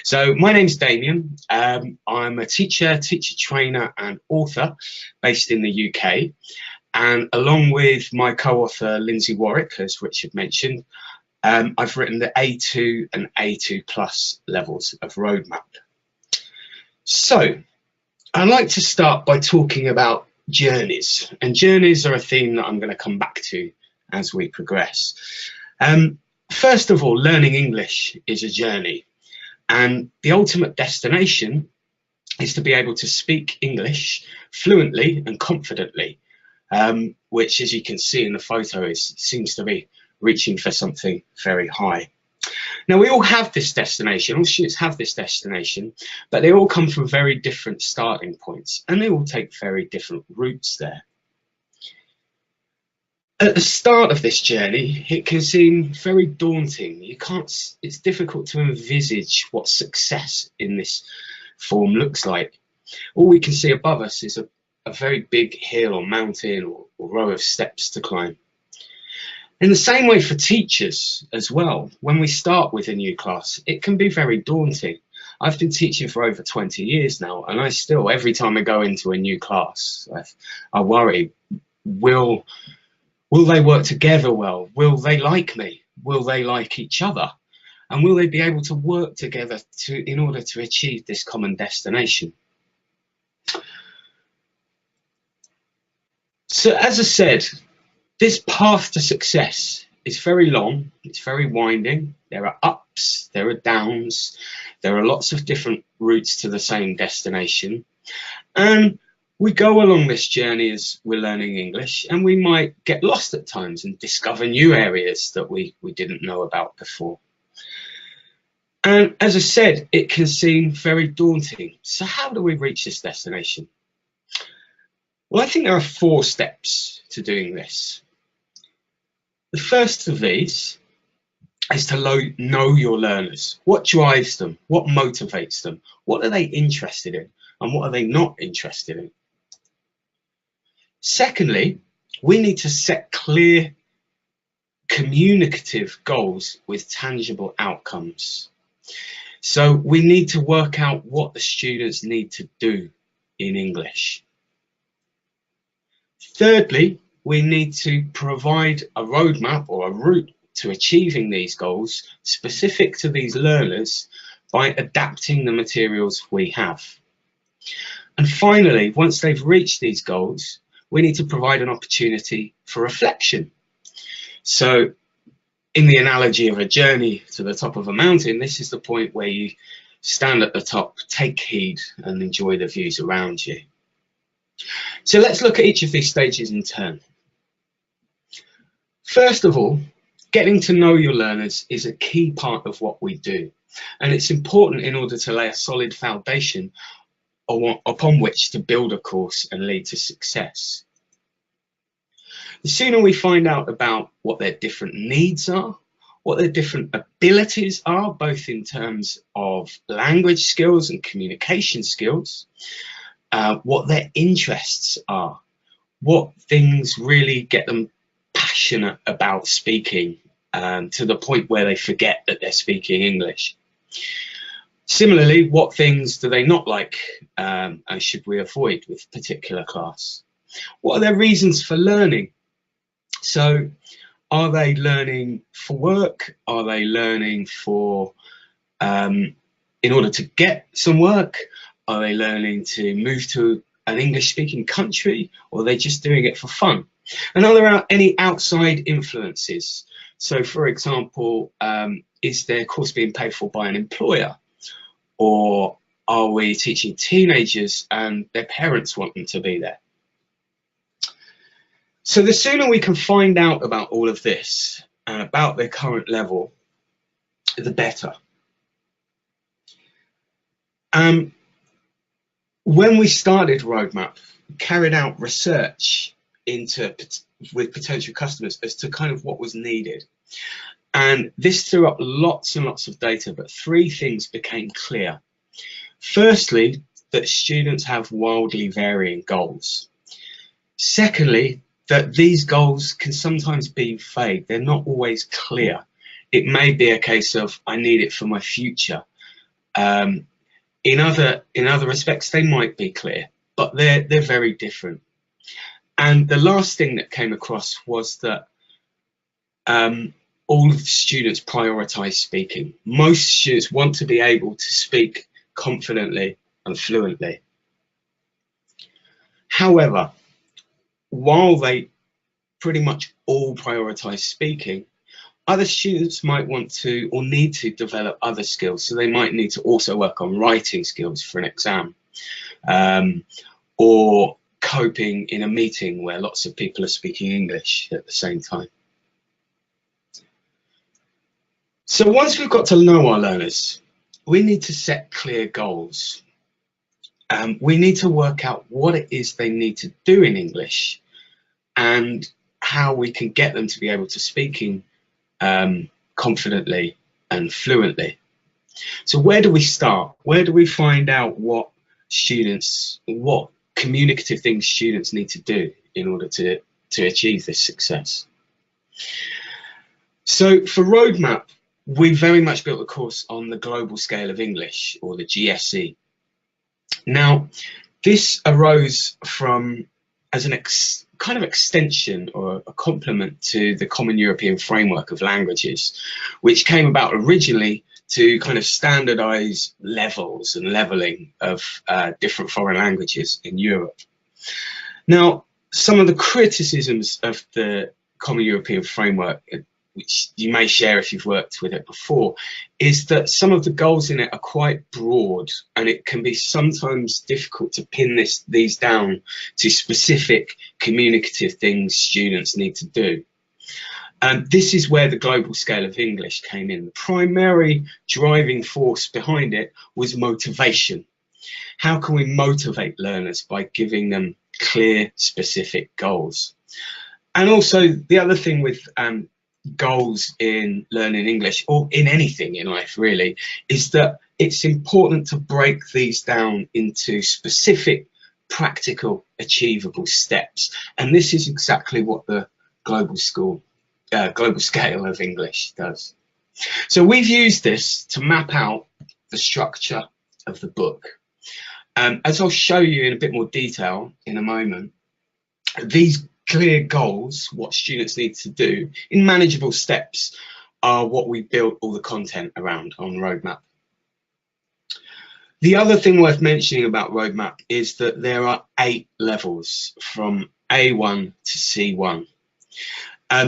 So my name's Damian. I'm a teacher trainer and author based in the UK. And along with my co-author, Lindsay Warwick, as Richard mentioned, I've written the A2 and A2 plus levels of roadmap. So I'd like to start by talking about journeys. And journeys are a theme that I'm going to come back to as we progress. First of all, learning English is a journey. And the ultimate destination is to be able to speak English fluently and confidently, which, as you can see in the photo, seems to be reaching for something very high. Now, we all have this destination, all students have this destination, but they all come from very different starting points, and they all take very different routes there. At the start of this journey, it can seem very daunting. It's difficult to envisage what success in this form looks like. All we can see above us is a very big hill or mountain or row of steps to climb. In the same way for teachers as well, when we start with a new class, it can be very daunting. I've been teaching for over 20 years now, and I still, every time I go into a new class, I worry, will they work together well? Will they like me? Will they like each other? And will they be able to work together in order to achieve this common destination? So as I said, this path to success is very long, it's very winding. There are ups, there are downs, there are lots of different routes to the same destination. And we go along this journey as we're learning English, and we might get lost at times and discover new areas that we didn't know about before. And as I said, it can seem very daunting. So how do we reach this destination? Well, I think there are 4 steps to doing this. The first of these is to know your learners. What drives them? What motivates them? What are they interested in? And what are they not interested in? Secondly, we need to set clear communicative goals with tangible outcomes. So we need to work out what the students need to do in English. Thirdly, we need to provide a roadmap or a route to achieving these goals specific to these learners by adapting the materials we have. And finally, once they've reached these goals, we need to provide an opportunity for reflection. So in the analogy of a journey to the top of a mountain, this is the point where you stand at the top, take heed and enjoy the views around you. So let's look at each of these stages in turn. First of all, getting to know your learners is a key part of what we do, and it's important in order to lay a solid foundation upon which to build a course and lead to success. The sooner we find out about what their different needs are, what their different abilities are, both in terms of language skills and communication skills, what their interests are, what things really get them passionate about speaking, to the point where they forget that they're speaking English. Similarly, what things do they not like and should we avoid with particular class? What are their reasons for learning? So are they learning for work? Are they learning for in order to get some work? Are they learning to move to an English-speaking country, or are they just doing it for fun? And are there any outside influences? So, for example, is their course being paid for by an employer? Or are we teaching teenagers and their parents want them to be there? So the sooner we can find out about all of this and about their current level, the better. When we started Roadmap, we carried out research with potential customers as to kind of what was needed. And this threw up lots and lots of data, but 3 things became clear. Firstly, that students have wildly varying goals. Secondly, that these goals can sometimes be vague. They're not always clear. It may be a case of, I need it for my future. In other respects, they might be clear, but they're very different. And the last thing that came across was that all of the students prioritize speaking. Most students want to be able to speak confidently and fluently. However, while they pretty much all prioritize speaking, other students might want to or need to develop other skills. So they might need to also work on writing skills for an exam, or coping in a meeting where lots of people are speaking English at the same time. So once we've got to know our learners, we need to set clear goals. We need to work out what it is they need to do in English and how we can get them to be able to speak confidently and fluently. So where do we start? Where do we find out what communicative things students need to do in order to achieve this success? So for Roadmap, we very much built the course on the global scale of English, or the GSE. Now, this arose from as an kind of extension or a complement to the Common European Framework of Languages, which came about originally to kind of standardize levels and leveling of different foreign languages in Europe. Now, some of the criticisms of the Common European Framework, which you may share if you've worked with it before, is that some of the goals in it are quite broad, and it can be sometimes difficult to pin these down to specific communicative things students need to do. This is where the global scale of English came in. The primary driving force behind it was motivation. How can we motivate learners by giving them clear, specific goals? And also the other thing with goals in learning English, or in anything in life really, is that it's important to break these down into specific, practical, achievable steps. And this is exactly what the global scale of English does. So we've used this to map out the structure of the book. As I'll show you in a bit more detail in a moment, these clear goals, what students need to do in manageable steps, are what we built all the content around on Roadmap. The other thing worth mentioning about Roadmap is that there are 8 levels from A1 to C1.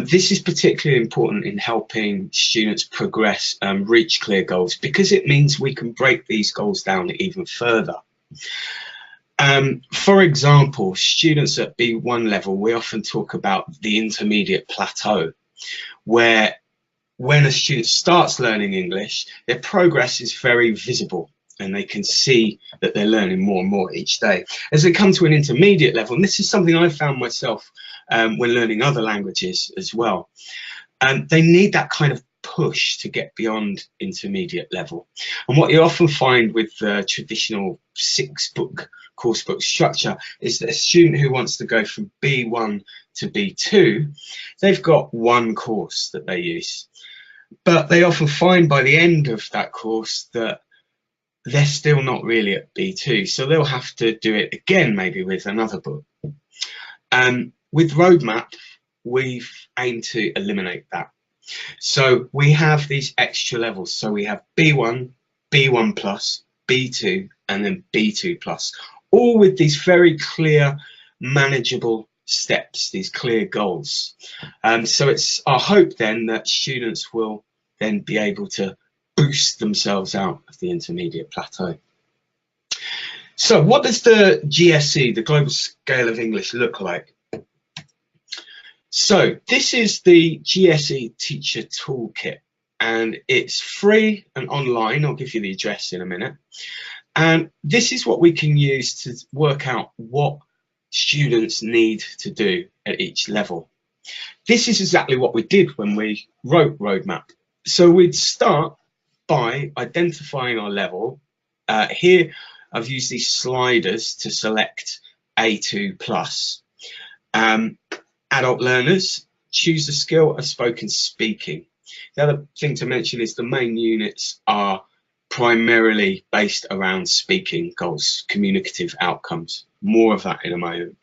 This is particularly important in helping students progress and reach clear goals, because it means we can break these goals down even further. For example, students at B1 level, we often talk about the intermediate plateau, where when a student starts learning English, their progress is very visible and they can see that they're learning more and more each day. As they come to an intermediate level, and this is something I found myself when learning other languages as well, they need that kind of push to get beyond intermediate level. And what you often find with the traditional 6-book course book structure is that a student who wants to go from B1 to B2, they've got one course that they use, but they often find by the end of that course that they're still not really at B2, so they'll have to do it again, maybe with another book. With Roadmap, we've aimed to eliminate that. So we have these extra levels. So we have B1, B1 plus, B2, and then B2 plus, all with these very clear, manageable steps, these clear goals. So it's our hope then that students will then be able to boost themselves out of the intermediate plateau. So what does the GSE, the global scale of English, look like? So this is the GSE Teacher Toolkit, and it's free and online. I'll give you the address in a minute. And this is what we can use to work out what students need to do at each level. This is exactly what we did when we wrote Roadmap. So we'd start by identifying our level. Here I've used these sliders to select A2 plus. Adult learners, choose the skill of spoken speaking. The other thing to mention is the main units are primarily based around speaking goals, communicative outcomes. More of that in a moment.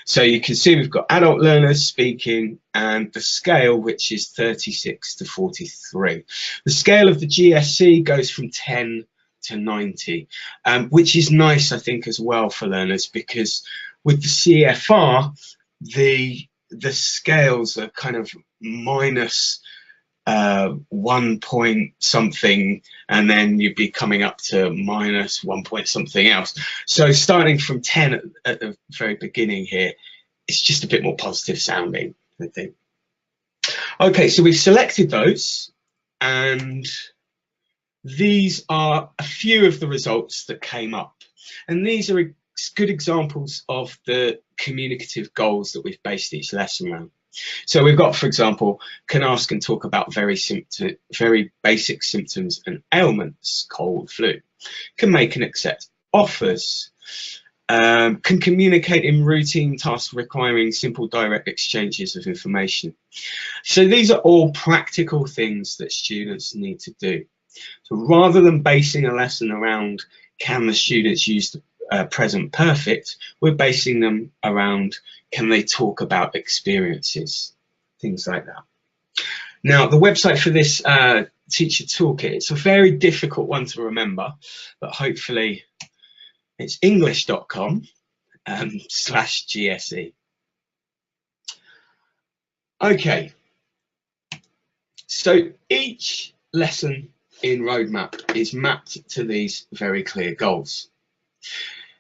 So you can see we've got adult learners speaking and the scale, which is 36 to 43. The scale of the GSC goes from 10 to 90, which is nice, I think, as well for learners, because with the CFR, the scales are kind of minus 1 point something, and then you'd be coming up to minus 1 point something else. So starting from 10 at the very beginning here, it's just a bit more positive sounding, I think. Okay, so we've selected those, and these are a few of the results that came up. And these are good examples of the communicative goals that we've based each lesson around. So we've got, for example, can ask and talk about very basic symptoms and ailments, cold, flu. Can make and accept offers. Can communicate in routine tasks requiring simple direct exchanges of information. So these are all practical things that students need to do. So rather than basing a lesson around can the students use the present perfect, we're basing them around can they talk about experiences, things like that. Now, the website for this teacher toolkit, it's a very difficult one to remember, but hopefully it's english.com/GSE. Okay, so each lesson in Roadmap is mapped to these very clear goals.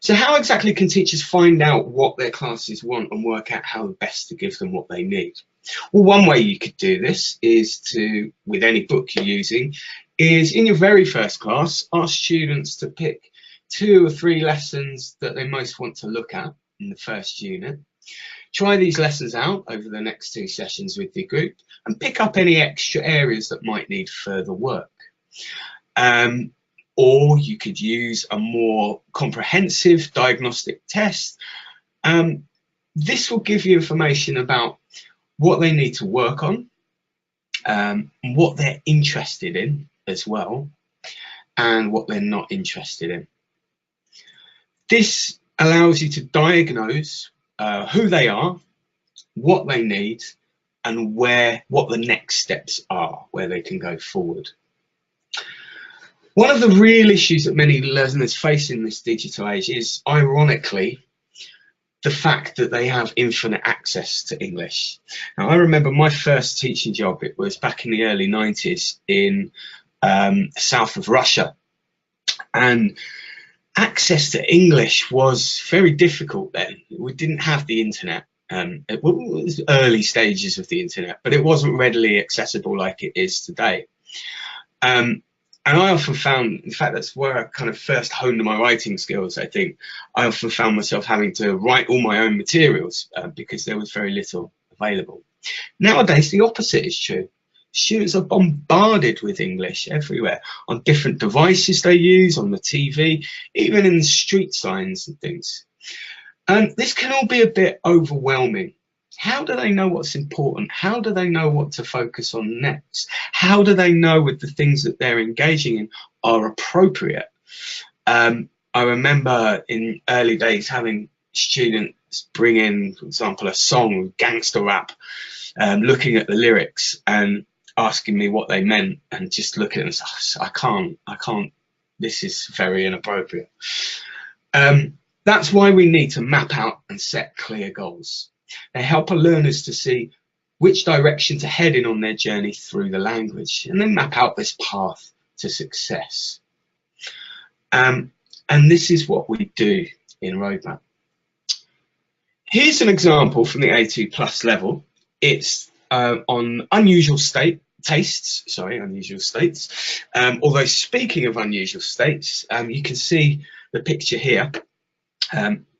So how exactly can teachers find out what their classes want and work out how best to give them what they need? Well, one way you could do this is to, with any book you're using, is in your very first class, ask students to pick 2 or 3 lessons that they most want to look at in the first unit. Try these lessons out over the next 2 sessions with your group and pick up any extra areas that might need further work. Or you could use a more comprehensive diagnostic test. This will give you information about what they need to work on, what they're interested in as well, and what they're not interested in. This allows you to diagnose who they are, what they need, and what the next steps are, where they can go forward. One of the real issues that many learners face in this digital age is, ironically, the fact that they have infinite access to English. Now, I remember my first teaching job, it was back in the early 90s in south of Russia. And access to English was very difficult then. We didn't have the internet. It was early stages of the internet, but it wasn't readily accessible like it is today. And I often found, in fact, that's where I kind of first honed my writing skills, I think. I often found myself having to write all my own materials because there was very little available. Nowadays, the opposite is true. Students are bombarded with English everywhere, on different devices they use, on the TV, even in the street signs and things. And this can all be a bit overwhelming. How do they know what's important? How do they know what to focus on next? How do they know if the things that they're engaging in are appropriate? I remember in early days having students bring in, for example, a song with gangster rap, looking at the lyrics and asking me what they meant, and just looking at them and saying, I can't, this is very inappropriate. That's why we need to map out and set clear goals. They help our learners to see which direction to head in on their journey through the language, and then map out this path to success. And this is what we do in Roadmap. Here's an example from the A2 plus level. It's on unusual states. Although speaking of unusual states, you can see the picture here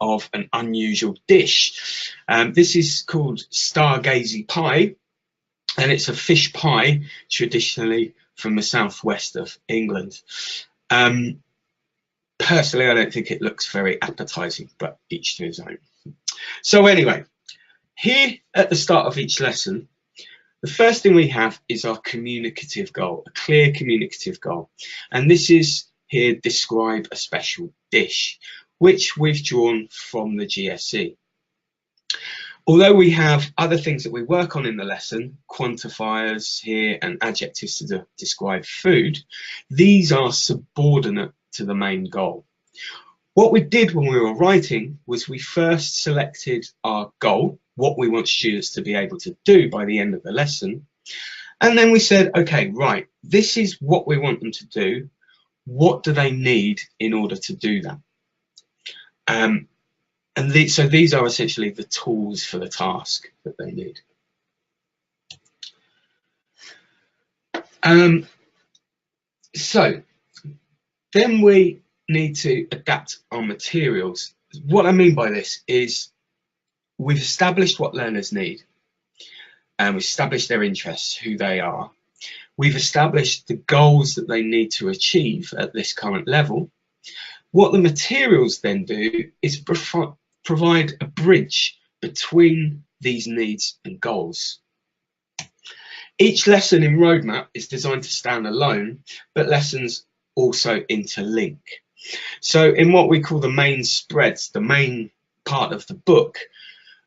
of an unusual dish. This is called stargazy pie, and it's a fish pie traditionally from the southwest of England. Personally, I don't think it looks very appetizing, but each to his own. So anyway, here at the start of each lesson, the first thing we have is our communicative goal, a clear communicative goal. And this is here describe a special dish, which we've drawn from the GSE. Although we have other things that we work on in the lesson, quantifiers here and adjectives to describe food, these are subordinate to the main goal. What we did when we were writing was we first selected our goal, what we want students to be able to do by the end of the lesson, and then we said, okay, right, this is what we want them to do. What do they need in order to do that? So these are essentially the tools for the task that they need. So then we need to adapt our materials. What I mean by this is we've established what learners need, and we've established their interests, who they are. We've established the goals that they need to achieve at this current level. What the materials then do is provide a bridge between these needs and goals. Each lesson in Roadmap is designed to stand alone, but lessons also interlink. So in what we call the main spreads, the main part of the book,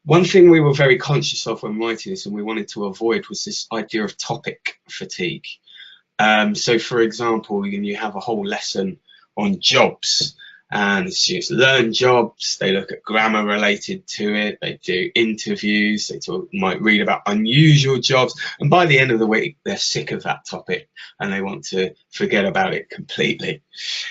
one thing we were very conscious of when writing this and we wanted to avoid was this idea of topic fatigue. So for example, you have a whole lesson on jobs, and the students learn jobs, they look at grammar related to it, they do interviews, they might read about unusual jobs, and by the end of the week they're sick of that topic and they want to forget about it completely.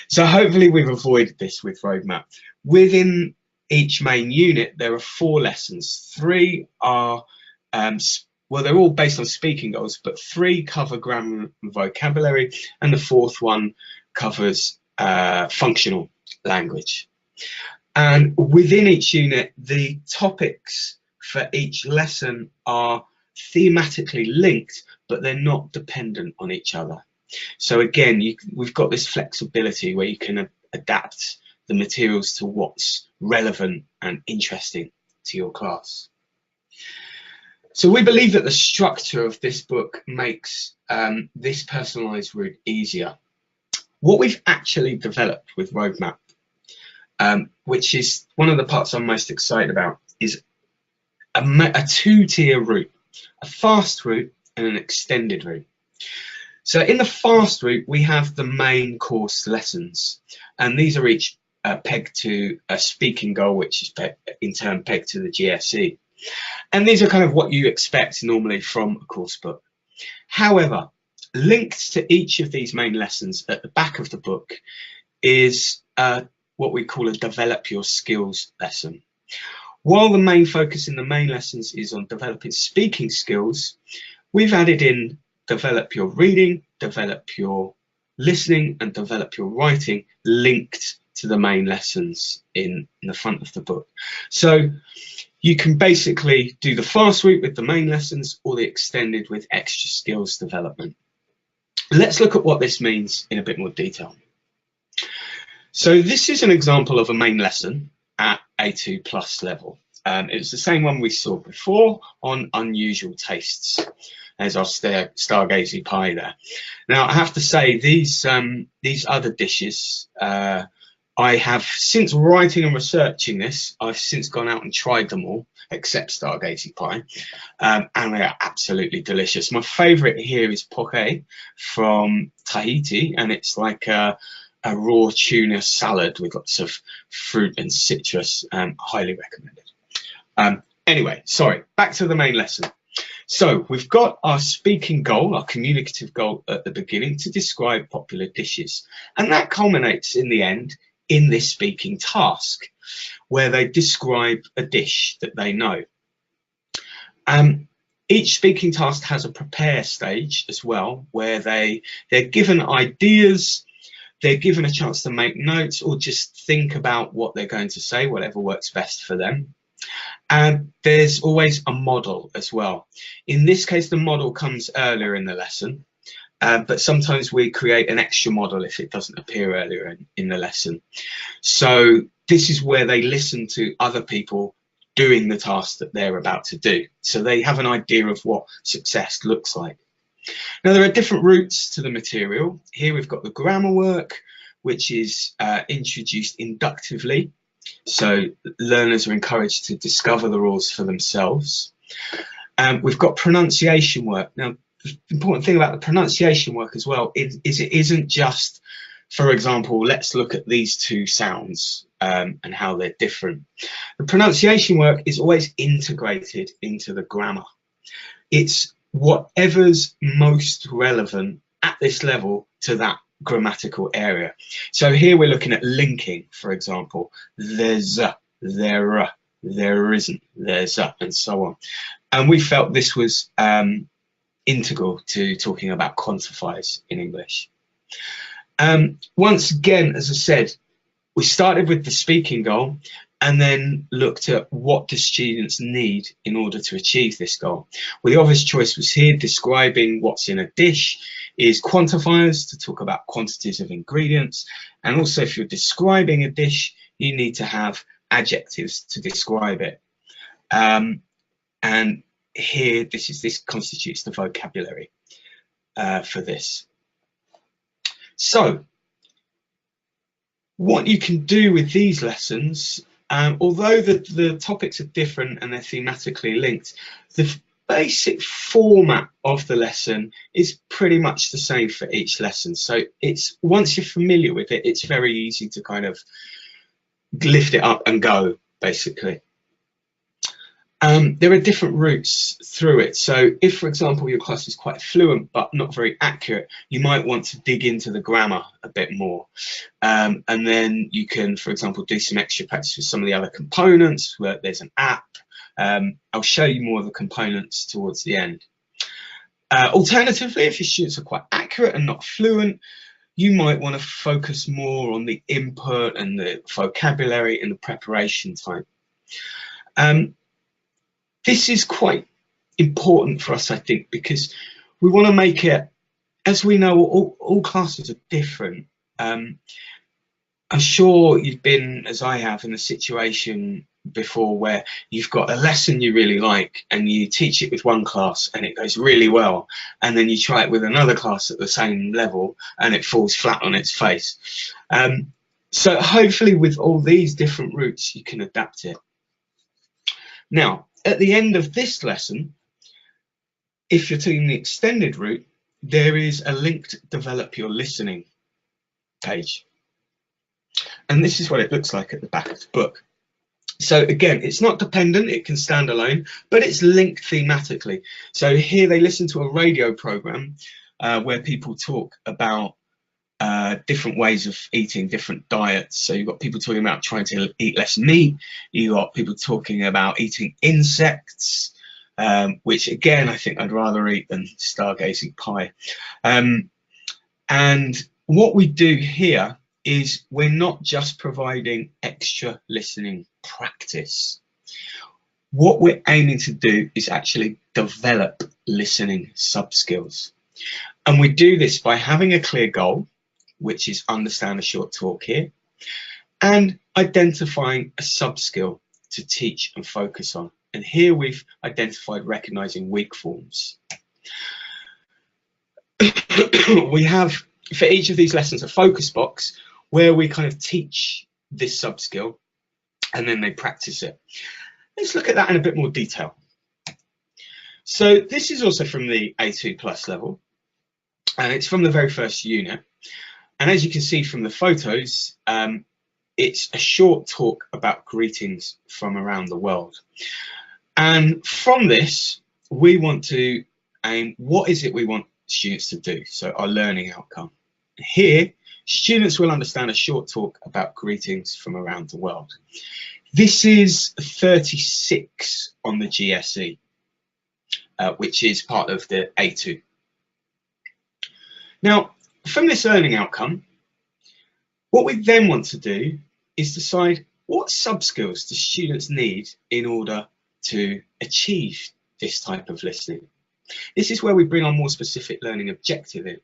So hopefully we've avoided this with Roadmap. Within each main unit there are 4 lessons. 3 are well, they're all based on speaking goals, but 3 cover grammar and vocabulary, and the 4th one covers functional language. And within each unit, the topics for each lesson are thematically linked, but they're not dependent on each other. So again, we've got this flexibility where you can adapt the materials to what's relevant and interesting to your class. So we believe that the structure of this book makes this personalised route easier. What we've actually developed with Roadmap, which is one of the parts I'm most excited about, is a 2-tier route, a fast route and an extended route. So in the fast route, we have the main course lessons, and these are each pegged to a speaking goal, which is in turn pegged to the GSE. And these are kind of what you expect normally from a course book. However, linked to each of these main lessons at the back of the book is what we call a develop your skills lesson. While the main focus in the main lessons is on developing speaking skills, we've added in develop your reading, develop your listening, and develop your writing linked to the main lessons in the front of the book. So you can basically do the fast route with the main lessons or the extended with extra skills development. Let's look at what this means in a bit more detail. So this is an example of a main lesson at A2 plus level. It was the same one we saw before on unusual tastes. There's our stargazy pie there. Now I have to say these other dishes, I have, since writing and researching this, I've since gone out and tried them all except stargazy pie, and they are absolutely delicious. My favourite here is poke from Tahiti, and it's like a raw tuna salad with lots of fruit and citrus. Highly recommended. Anyway, sorry, back to the main lesson. So we've got our speaking goal, our communicative goal at the beginning to describe popular dishes, and that culminates in the end in this speaking task where they describe a dish that they know. Each speaking task has a prepare stage as well, where they're given ideas, they're given a chance to make notes or just think about what they're going to say, whatever works best for them. And there's always a model as well. In this case, the model comes earlier in the lesson, but sometimes we create an extra model if it doesn't appear earlier in the lesson. So this is where they listen to other people doing the task that they're about to do. So they have an idea of what success looks like. Now there are different routes to the material. Here we've got the grammar work, which is introduced inductively. So learners are encouraged to discover the rules for themselves. We've got pronunciation work. Now, the important thing about the pronunciation work as well is it isn't just, for example, let's look at these two sounds and how they're different. The pronunciation work is always integrated into the grammar. It's whatever's most relevant at this level to that grammatical area. So here we're looking at linking, for example, there's a, there isn't, there's a, and so on. And we felt this was integral to talking about quantifiers in English. Once again, as I said, we started with the speaking goal and then looked at what the students need in order to achieve this goal. Well, the obvious choice was here, describing what's in a dish is quantifiers to talk about quantities of ingredients. And also if you're describing a dish, you need to have adjectives to describe it. And here, this constitutes the vocabulary for this. So, what you can do with these lessons, although the topics are different and they're thematically linked, the basic format of the lesson is pretty much the same for each lesson. So it's, once you're familiar with it, it's very easy to kind of lift it up and go, basically. There are different routes through it. So if, for example, your class is quite fluent but not very accurate, you might want to dig into the grammar a bit more. And then you can, for example, do some extra practice with some of the other components where there's an app. I'll show you more of the components towards the end. Alternatively, if your students are quite accurate and not fluent, you might want to focus more on the input and the vocabulary and the preparation time. This is quite important for us, I think, because we want to make it, as we know, all classes are different. I'm sure you've been, as I have, in a situation before where you've got a lesson you really like and you teach it with one class and it goes really well, and then you try it with another class at the same level and it falls flat on its face. So hopefully with all these different routes you can adapt it. Now, at the end of this lesson, if you're taking the extended route, there is a linked develop your listening page. And this is what it looks like at the back of the book. So again, it's not dependent, it can stand alone, but it's linked thematically. So here they listen to a radio program where people talk about different ways of eating, different diets. So you've got people talking about trying to eat less meat. You've got people talking about eating insects, which again, I think I'd rather eat than stargazing pie. And what we do here is we're not just providing extra listening practice. What we're aiming to do is actually develop listening sub-skills. And we do this by having a clear goal, which is understand a short talk here, and identifying a sub-skill to teach and focus on. And here we've identified recognizing weak forms. We have, for each of these lessons, a focus box where we kind of teach this sub-skill and then they practice it. Let's look at that in a bit more detail. So this is also from the A2 plus level, and it's from the very first unit. And as you can see from the photos, it's a short talk about greetings from around the world. And from this, we want to aim, what is it we want students to do? So our learning outcome. Here, students will understand a short talk about greetings from around the world. This is 36 on the GSE, which is part of the A2. Now, from this learning outcome, what we then want to do is decide what sub-skills do students need in order to achieve this type of listening. This is where we bring our more specific learning objective in.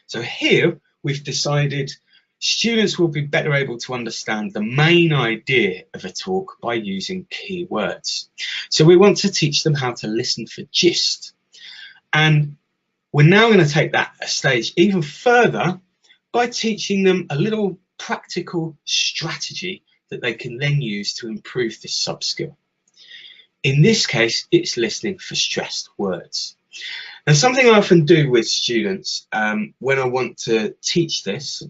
So here we've decided students will be better able to understand the main idea of a talk by using key words. So we want to teach them how to listen for gist. And we're now going to take that a stage even further by teaching them a little practical strategy that they can then use to improve this sub-skill. In this case, it's listening for stressed words. Now, something I often do with students when I want to teach this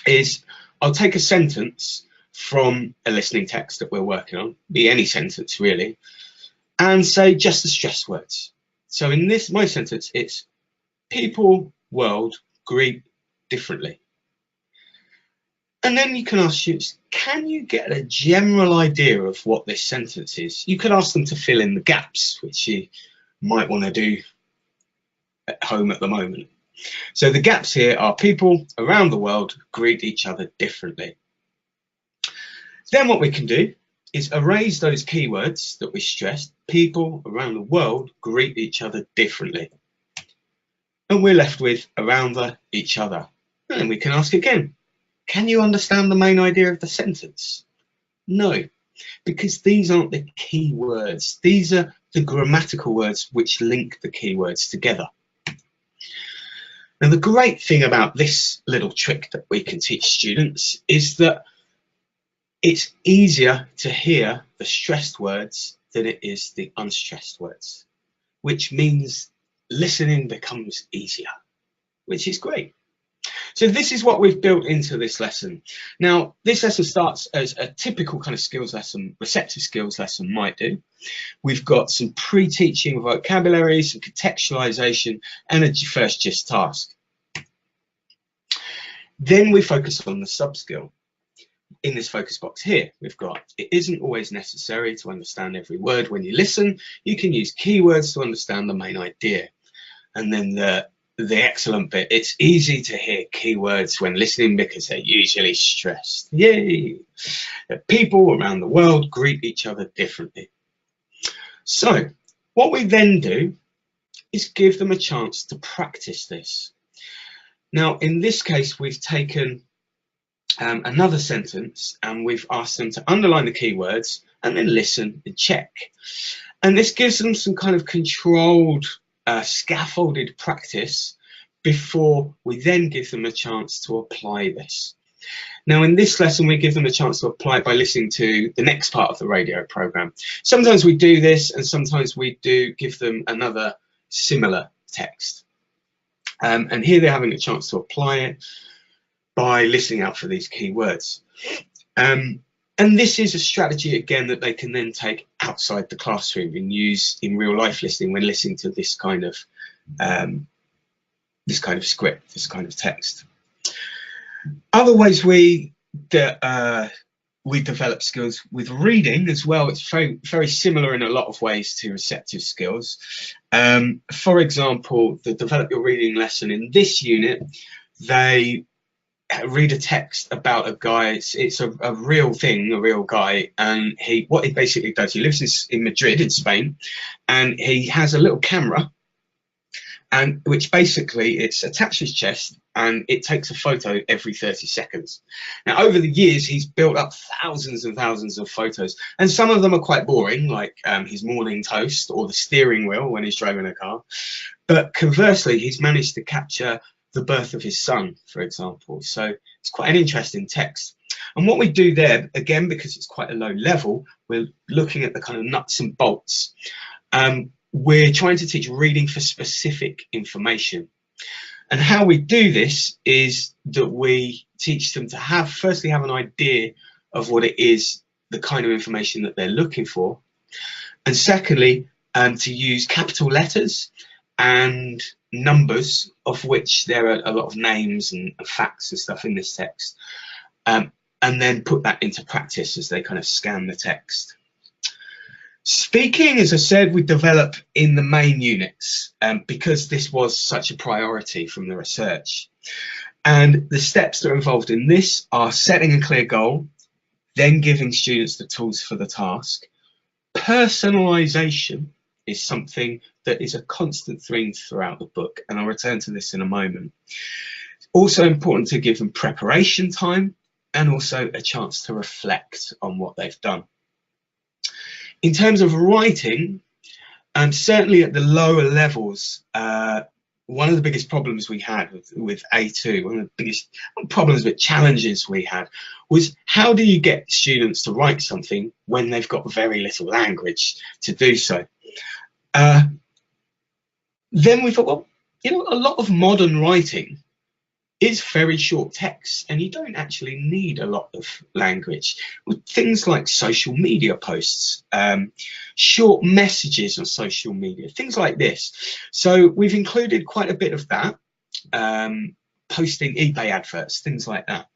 is I'll take a sentence from a listening text that we're working on, be any sentence really, and say just the stressed words. So in my sentence, it's people, world, greet differently. And then you can ask students, can you get a general idea of what this sentence is? You could ask them to fill in the gaps, which you might want to do at home at the moment. So the gaps here are people around the world greet each other differently. Then what we can do is erase those keywords that we stressed. People around the world greet each other differently. And we're left with around each other. And then we can ask again, can you understand the main idea of the sentence? No, because these aren't the key words. These are the grammatical words which link the keywords together. Now, the great thing about this little trick that we can teach students is that it's easier to hear the stressed words than it is the unstressed words, which means listening becomes easier, which is great. So this is what we've built into this lesson. Now, this lesson starts as a typical kind of skills lesson, receptive skills lesson might do. We've got some pre-teaching vocabulary, some contextualization, and a first gist task. Then we focus on the sub-skill. In this focus box here, we've got, it isn't always necessary to understand every word when you listen. You can use keywords to understand the main idea. And then the excellent bit, it's easy to hear keywords when listening because they're usually stressed. Yay! People around the world greet each other differently. So what we then do is give them a chance to practice this. Now, in this case, we've taken another sentence and we've asked them to underline the keywords and then listen and check. And this gives them some kind of controlled, scaffolded practice before we then give them a chance to apply this. Now, in this lesson, we give them a chance to apply it by listening to the next part of the radio program. Sometimes we do this, and sometimes we do give them another similar text. And here they're having a chance to apply it by listening out for these key words. And this is a strategy, again, that they can then take outside the classroom and use in real life listening when listening to this kind of script, this kind of text. Other ways we develop skills with reading as well. It's very, very similar in a lot of ways to receptive skills. For example, the Develop Your Reading lesson in this unit, they read a text about a guy. It's a real thing, a real guy, and what he basically does, he lives in Madrid in Spain, and he has a little camera, and which basically it's attached to his chest and it takes a photo every 30 seconds. Now, over the years, he's built up thousands and thousands of photos, and some of them are quite boring, like his morning toast or the steering wheel when he's driving a car. But conversely, he's managed to capture the birth of his son, for example. So it's quite an interesting text. And what we do there, again, because it's quite a low level, we're looking at the kind of nuts and bolts. We're trying to teach reading for specific information. And how we do this is that we teach them to firstly have an idea of what it is, the kind of information that they're looking for. And secondly, to use capital letters and numbers, of which there are a lot of names and facts and stuff in this text, and then put that into practice as they kind of scan the text. Speaking, as I said, we develop in the main units because this was such a priority from the research. And the steps that are involved in this are setting a clear goal, then giving students the tools for the task. Personalization is something that is a constant theme throughout the book, and I'll return to this in a moment. Also important to give them preparation time and also a chance to reflect on what they've done. In terms of writing, certainly at the lower levels, one of the biggest problems we had with A2, one of the biggest problems, but challenges we had, was how do you get students to write something when they've got very little language to do so? Then we thought, well, you know, a lot of modern writing is very short text, and you don't actually need a lot of language. With things like social media posts, short messages on social media, things like this. So we've included quite a bit of that, posting eBay adverts, things like that.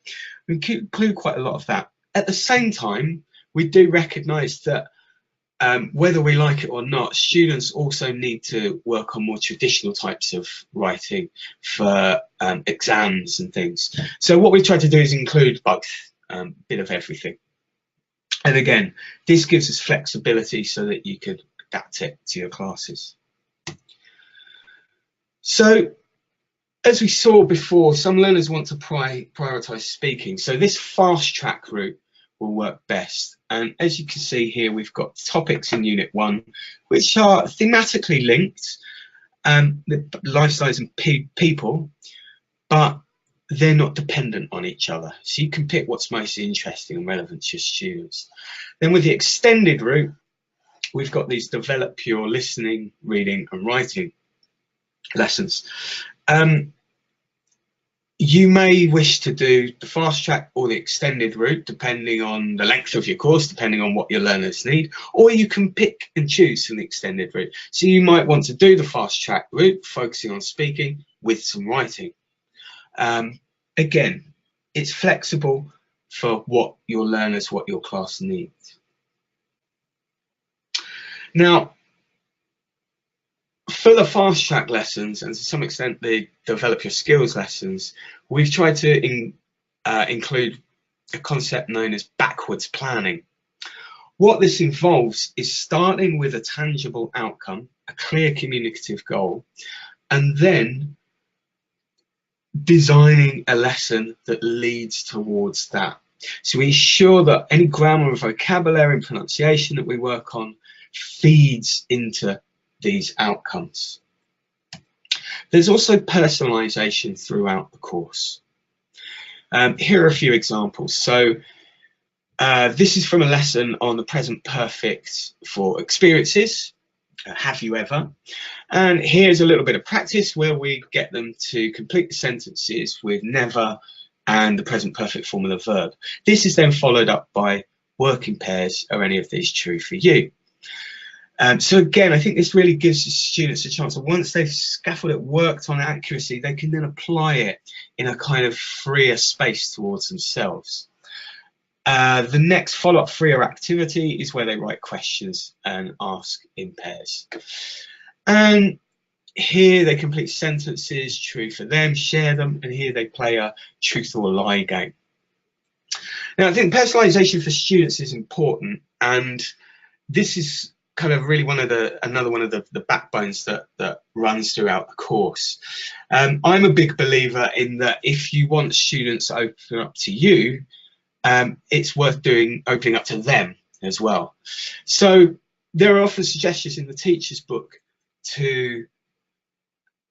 We include quite a lot of that. At the same time, we do recognise that whether we like it or not, students also need to work on more traditional types of writing for exams and things. So what we try to do is include both, a bit of everything. And again, this gives us flexibility so that you could adapt it to your classes. So as we saw before, some learners want to prioritise speaking. So this fast track route will work best. And as you can see here, we've got topics in Unit 1, which are thematically linked, the lifestyles and people, but they're not dependent on each other. So you can pick what's most interesting and relevant to your students. Then with the extended route, we've got these develop your listening, reading and writing lessons. You may wish to do the fast track or the extended route, depending on the length of your course, depending on what your learners need, or you can pick and choose from the extended route. So you might want to do the fast track route, focusing on speaking with some writing. Again, it's flexible for what your learners, what your class needs. Now, for the fast track lessons, and to some extent the develop your skills lessons, we've tried to include a concept known as backwards planning. What this involves is starting with a tangible outcome, a clear communicative goal, and then designing a lesson that leads towards that. So we ensure that any grammar, vocabulary and pronunciation that we work on feeds into these outcomes. There's also personalization throughout the course. Here are a few examples. So this is from a lesson on the present perfect for experiences. Have you ever? And here's a little bit of practice where we get them to complete the sentences with never and the present perfect form of the verb. This is then followed up by working pairs. Are any of these true for you? So again, I think this really gives the students a chance that once they've scaffolded it, worked on accuracy, they can then apply it in a kind of freer space towards themselves. The next follow-up freer activity is where they write questions and ask in pairs. And here they complete sentences, true for them, share them, and here they play a truth or lie game. Now, I think personalization for students is important, and this is kind of really another one of the backbones that runs throughout the course. I'm a big believer in that if you want students to open up to you, it's worth opening up to them as well. So there are often suggestions in the teacher's book to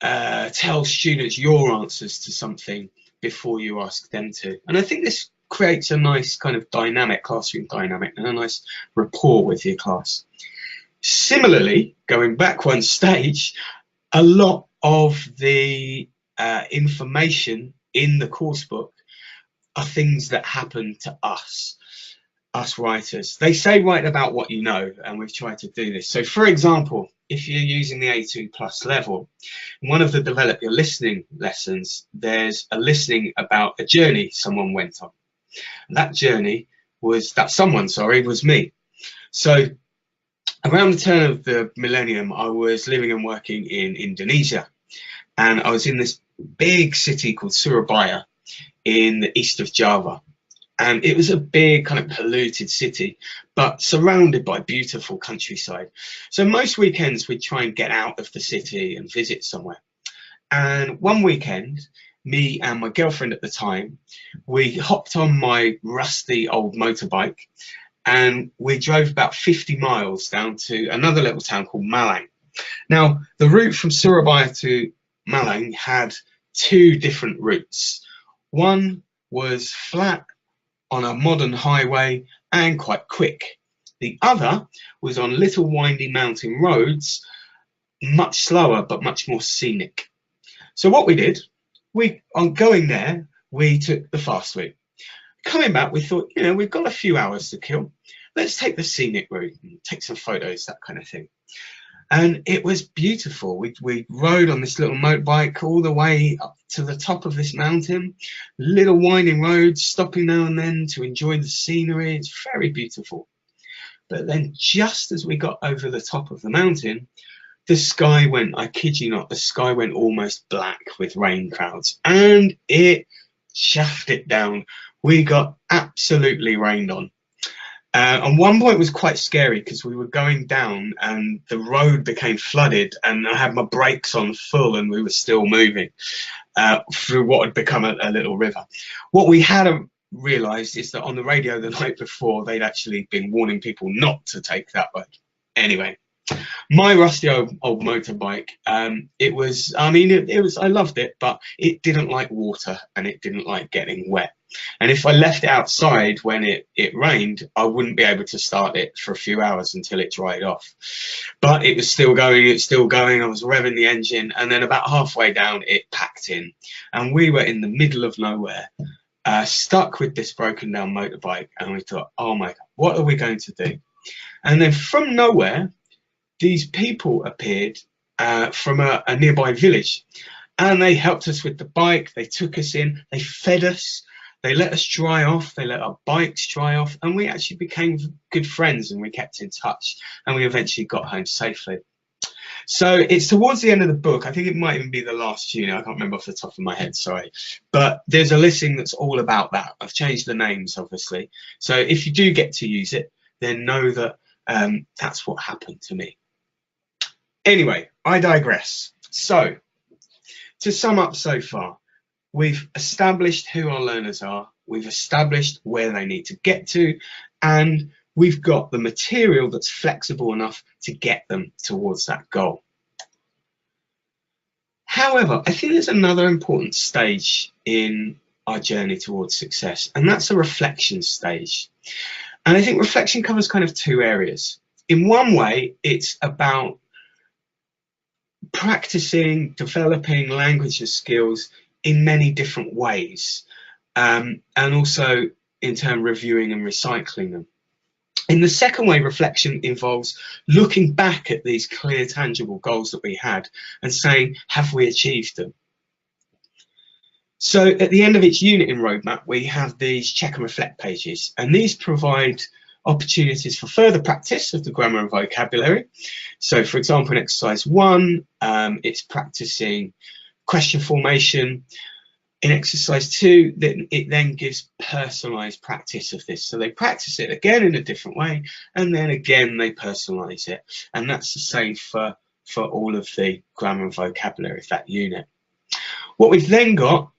tell students your answers to something before you ask them to. And I think this creates a nice kind of dynamic, classroom dynamic, and a nice rapport with your class. Similarly, going back one stage, a lot of the information in the course book are things that happen to us writers. They say write about what you know, and we've tried to do this. So for example, if you're using the A2 plus level, one of the develop your listening lessons, there's a listening about a journey someone went on. And that journey was, was me. So around the turn of the millennium, I was living and working in Indonesia, and I was in this big city called Surabaya in the east of Java. And it was a big kind of polluted city, but surrounded by beautiful countryside. So most weekends we'd try and get out of the city and visit somewhere. And one weekend, me and my girlfriend at the time, we hopped on my rusty old motorbike and we drove about 50 miles down to another little town called Malang. Now, the route from Surabaya to Malling had two different routes. One was flat on a modern highway and quite quick. The other was on little windy mountain roads, much slower but much more scenic. So what we did, on going there, we took the fast route. Coming back, we thought, you know, we've got a few hours to kill. Let's take the scenic route and take some photos, that kind of thing. And it was beautiful. We rode on this little motorbike all the way up to the top of this mountain, little winding roads, stopping now and then to enjoy the scenery. It's very beautiful. But then just as we got over the top of the mountain, the sky went, I kid you not, the sky went almost black with rain clouds, and it shaft it down. We got absolutely rained on. And one point was quite scary because we were going down and the road became flooded and I had my brakes on full and we were still moving through what had become a little river. What we hadn't realised is that on the radio the night before they'd actually been warning people not to take that road. Anyway, my rusty old motorbike, it was, I mean, I loved it, but it didn't like water and it didn't like getting wet. And if I left it outside when it rained, I wouldn't be able to start it for a few hours until it dried off. But it was still going, it's still going. I was revving the engine, and then about halfway down, it packed in. And we were in the middle of nowhere, stuck with this broken down motorbike. And we thought, oh my God, what are we going to do? And then from nowhere, these people appeared from a nearby village. And they helped us with the bike, they took us in, they fed us. They let us dry off, they let our bikes dry off, and we actually became good friends and we kept in touch, and we eventually got home safely. So it's towards the end of the book, I think it might even be the last unit, I can't remember off the top of my head, sorry. But there's a listing that's all about that. I've changed the names, obviously. So if you do get to use it, then know that that's what happened to me. Anyway, I digress. So, to sum up so far, we've established who our learners are, we've established where they need to get to, and we've got the material that's flexible enough to get them towards that goal. However, I think there's another important stage in our journey towards success, and that's a reflection stage. And I think reflection covers kind of two areas. In one way, it's about practicing, developing language skills in many different ways, and also in turn reviewing and recycling them. In the second way, reflection involves looking back at these clear, tangible goals that we had and saying, have we achieved them? So at the end of each unit in Roadmap, we have these check and reflect pages, and these provide opportunities for further practice of the grammar and vocabulary. So for example, in exercise 1, it's practicing question formation. In exercise 2, it then gives personalized practice of this. So they practice it again in a different way, and then again they personalize it. And that's the same for all of the grammar and vocabulary of that unit. What we've then got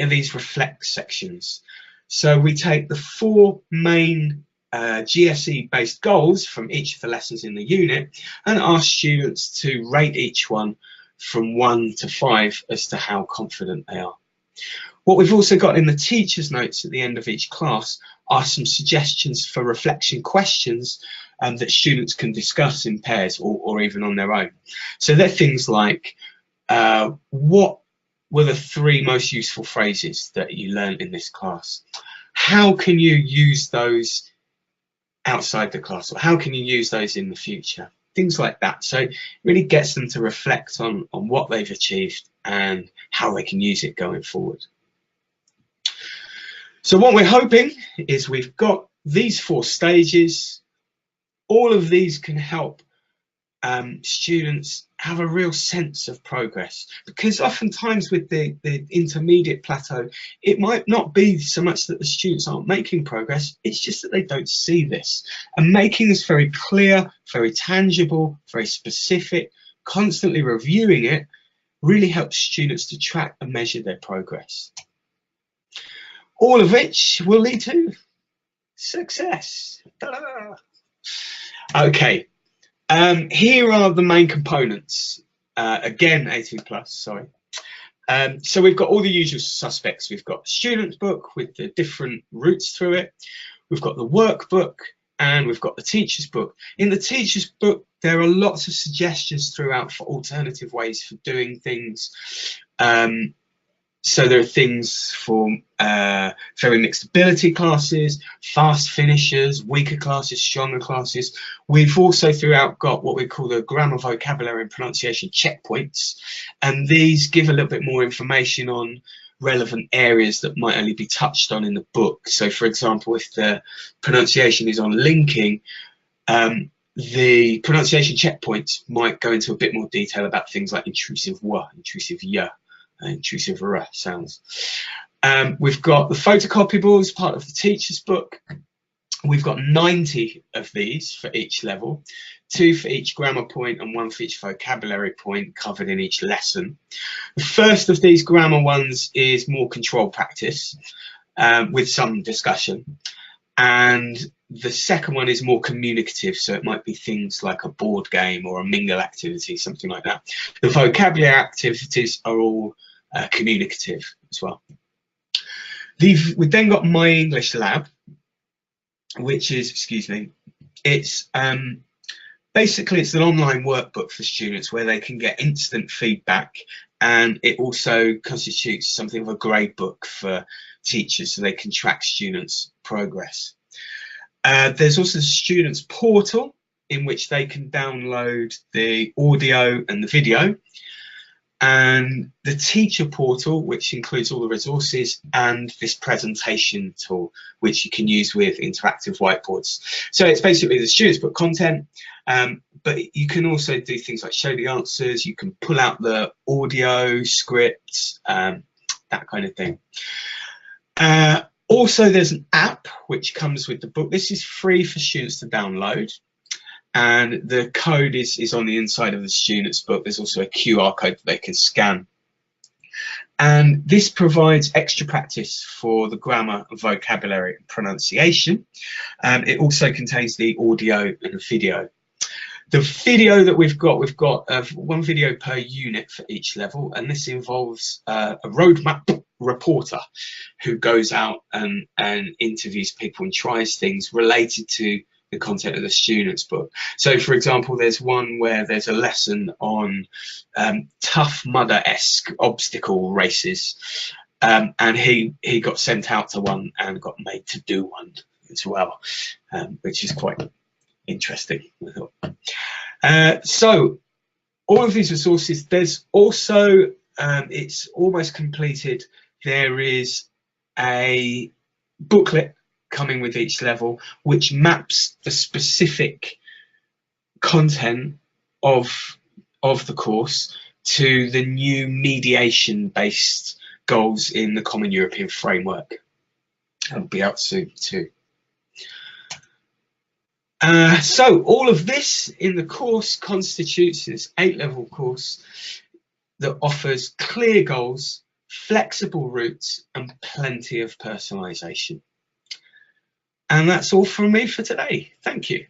are these reflect sections. So we take the 4 main GSE based goals from each of the lessons in the unit and ask students to rate each one from 1 to 5 as to how confident they are. What we've also got in the teacher's notes at the end of each class are some suggestions for reflection questions that students can discuss in pairs or even on their own. So they're things like, what were the 3 most useful phrases that you learned in this class? How can you use those outside the class, or how can you use those in the future? Things like that. So it really gets them to reflect on what they've achieved and how they can use it going forward. So what we're hoping is we've got these 4 stages. All of these can help students have a real sense of progress, because oftentimes with the intermediate plateau, it might not be so much that the students aren't making progress, it's just that they don't see this. And making this very clear, very tangible, very specific, constantly reviewing it really helps students to track and measure their progress. All of which will lead to success. Ta-da! Okay. Here are the main components. Again, 18+, sorry. So we've got all the usual suspects. We've got the student's book with the different routes through it. We've got the workbook, and we've got the teacher's book. In the teacher's book, there are lots of suggestions throughout for alternative ways for doing things. So there are things for very mixed ability classes, fast finishers, weaker classes, stronger classes. We've also throughout got what we call the grammar, vocabulary and pronunciation checkpoints, and these give a little bit more information on relevant areas that might only be touched on in the book. So for example, if the pronunciation is on linking, the pronunciation checkpoints might go into a bit more detail about things like intrusive w, intrusive y, intrusive r sounds. We've got the photocopyable as part of the teacher's book. We've got 90 of these for each level, 2 for each grammar point and 1 for each vocabulary point covered in each lesson. The first of these grammar ones is more controlled practice with some discussion, and the second one is more communicative, so it might be things like a board game or a mingle activity, something like that. The vocabulary activities are all communicative as well. We've then got My English Lab, which is, it's basically it's an online workbook for students where they can get instant feedback, and it also constitutes something of a grade book for teachers so they can track students' progress. There's also the students portal in which they can download the audio and the video, and the teacher portal, which includes all the resources, and this presentation tool which you can use with interactive whiteboards. So it's basically the students book content, but you can also do things like show the answers, you can pull out the audio scripts, that kind of thing. Also, there's an app which comes with the book. This is free for students to download, and the code is on the inside of the student's book. There's also a QR code that they can scan. And this provides extra practice for the grammar, vocabulary and pronunciation. It also contains the audio and the video. The video that we've got 1 video per unit for each level, and this involves a roadmap reporter who goes out and interviews people and tries things related to the content of the student's book. So for example, there's one where there's a lesson on Tough Mudder-esque obstacle races, and he got sent out to one and got made to do one as well, which is quite interesting, I thought. So all of these resources, there's also it's almost completed, there is a booklet coming with each level which maps the specific content of the course to the new mediation based goals in the Common European Framework. That'll be out soon too. So all of this in the course constitutes this 8-level course that offers clear goals, flexible routes and plenty of personalisation. And that's all from me for today. Thank you.